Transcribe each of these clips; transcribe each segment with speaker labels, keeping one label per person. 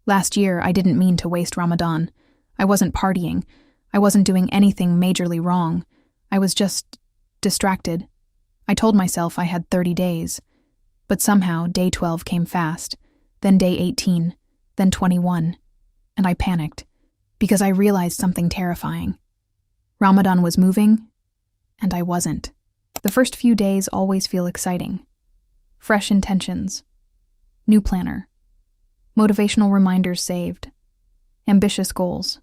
Speaker 1: Last year, I didn't mean to waste Ramadan. I wasn't partying. I wasn't doing anything majorly wrong. I was just distracted. I told myself I had 30 days. But somehow, day 12 came fast, then day 18, then 21, and I panicked, because I realized something terrifying. Ramadan was moving, and I wasn't. The first few days always feel exciting. Fresh intentions. New planner. Motivational reminders saved. Ambitious goals.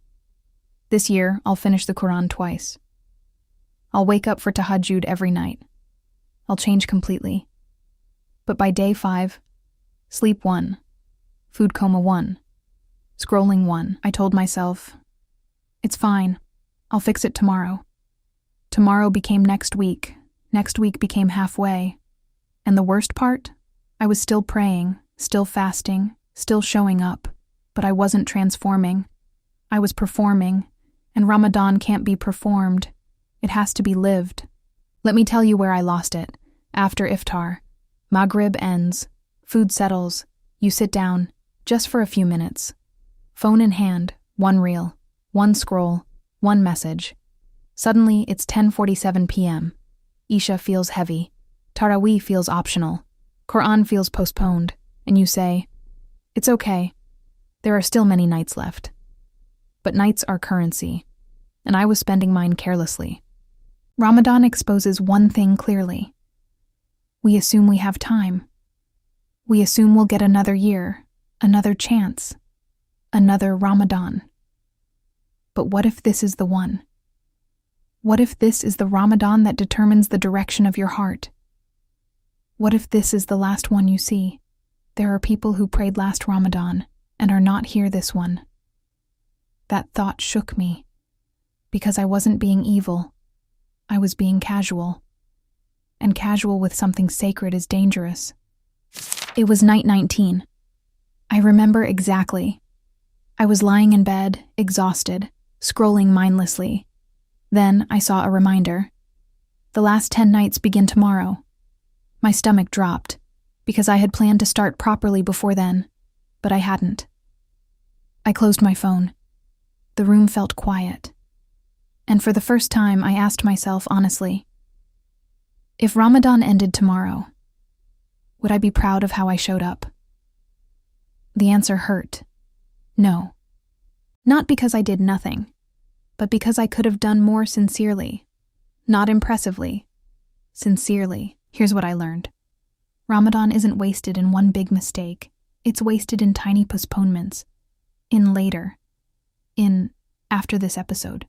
Speaker 1: This year, I'll finish the Quran twice. I'll wake up for tahajjud every night. I'll change completely. But by day 5, sleep 1, food coma 1, scrolling 1, I told myself, it's fine, I'll fix it tomorrow. Tomorrow became next week became halfway. And the worst part? I was still praying, still fasting, still showing up, but I wasn't transforming. I was performing, and Ramadan can't be performed. It has to be lived. Let me tell you where I lost it. After iftar. Maghrib ends, food settles, you sit down, just for a few minutes. Phone in hand, one reel, one scroll, one message. Suddenly, it's 10:47 p.m. Isha feels heavy. Taraweeh feels optional. Quran feels postponed. And you say, it's okay. There are still many nights left. But nights are currency, and I was spending mine carelessly. Ramadan exposes one thing clearly. We assume we have time. We assume we'll get another year, another chance, another Ramadan. But what if this is the one? What if this is the Ramadan that determines the direction of your heart? What if this is the last one you see? There are people who prayed last Ramadan and are not here this one. That thought shook me, because I wasn't being evil. I was being casual. And casual with something sacred is dangerous. It was night 19. I remember exactly. I was lying in bed, exhausted, scrolling mindlessly. Then I saw a reminder. The last 10 nights begin tomorrow. My stomach dropped, because I had planned to start properly before then, but I hadn't. I closed my phone. The room felt quiet. And for the first time, I asked myself honestly, if Ramadan ended tomorrow, would I be proud of how I showed up? The answer hurt. No. Not because I did nothing, but because I could have done more sincerely. Not impressively. Sincerely. Here's what I learned. Ramadan isn't wasted in one big mistake. It's wasted in tiny postponements. In later. In after this episode.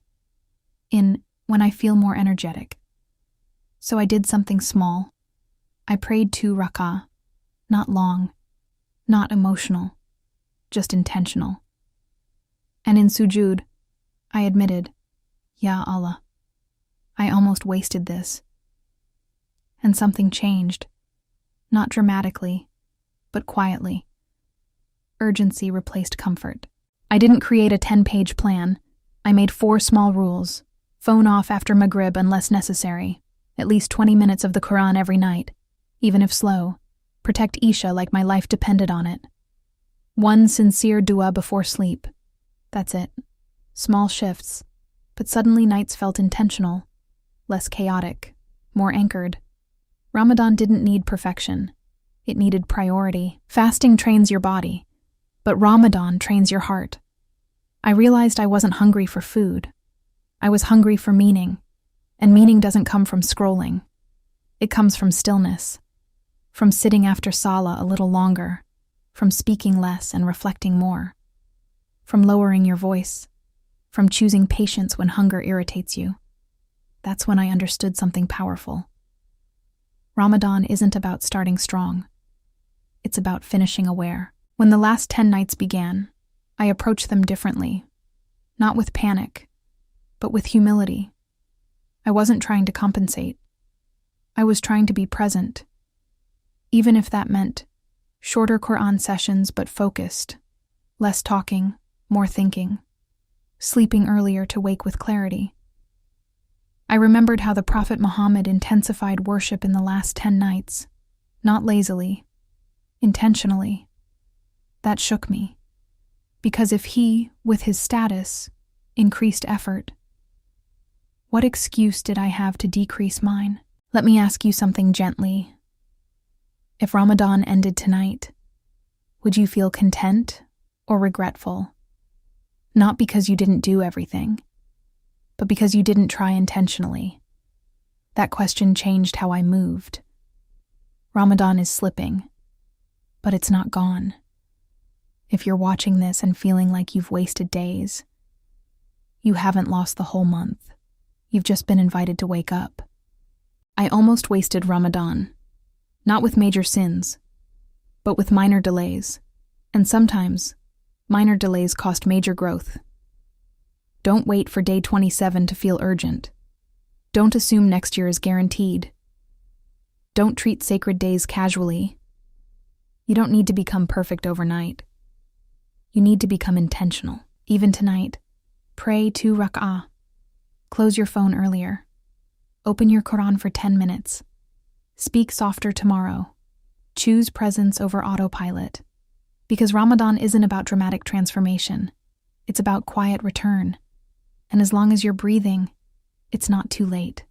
Speaker 1: In when I feel more energetic. So I did something small. I prayed 2 rak'ah. Not long. Not emotional. Just intentional. And in sujud, I admitted, Ya Allah, I almost wasted this. And something changed. Not dramatically, but quietly. Urgency replaced comfort. I didn't create a 10-page plan. I made 4 small rules. Phone off after Maghrib unless necessary. At least 20 minutes of the Quran every night, even if slow. Protect Isha like my life depended on it. 1 sincere dua before sleep. That's it. Small shifts. But suddenly nights felt intentional. Less chaotic. More anchored. Ramadan didn't need perfection. It needed priority. Fasting trains your body, but Ramadan trains your heart. I realized I wasn't hungry for food. I was hungry for meaning. And meaning doesn't come from scrolling. It comes from stillness. From sitting after Salah a little longer. From speaking less and reflecting more. From lowering your voice. From choosing patience when hunger irritates you. That's when I understood something powerful. Ramadan isn't about starting strong. It's about finishing aware. When the last 10 nights began, I approached them differently. Not with panic, but with humility. I wasn't trying to compensate. I was trying to be present. Even if that meant shorter Quran sessions but focused. Less talking, more thinking. Sleeping earlier to wake with clarity. I remembered how the Prophet Muhammad intensified worship in the last 10 nights. Not lazily. Intentionally. That shook me. Because if he, with his status, increased effort, what excuse did I have to decrease mine? Let me ask you something gently. If Ramadan ended tonight, would you feel content or regretful? Not because you didn't do everything, but because you didn't try intentionally. That question changed how I moved. Ramadan is slipping, but it's not gone. If you're watching this and feeling like you've wasted days, you haven't lost the whole month. You've just been invited to wake up. I almost wasted Ramadan, not with major sins, but with minor delays. And sometimes, minor delays cost major growth. Don't wait for day 27 to feel urgent. Don't assume next year is guaranteed. Don't treat sacred days casually. You don't need to become perfect overnight. You need to become intentional. Even tonight, pray 2 rak'ah. Close your phone earlier. Open your Quran for 10 minutes. Speak softer tomorrow. Choose presence over autopilot. Because Ramadan isn't about dramatic transformation. It's about quiet return. And as long as you're breathing, it's not too late.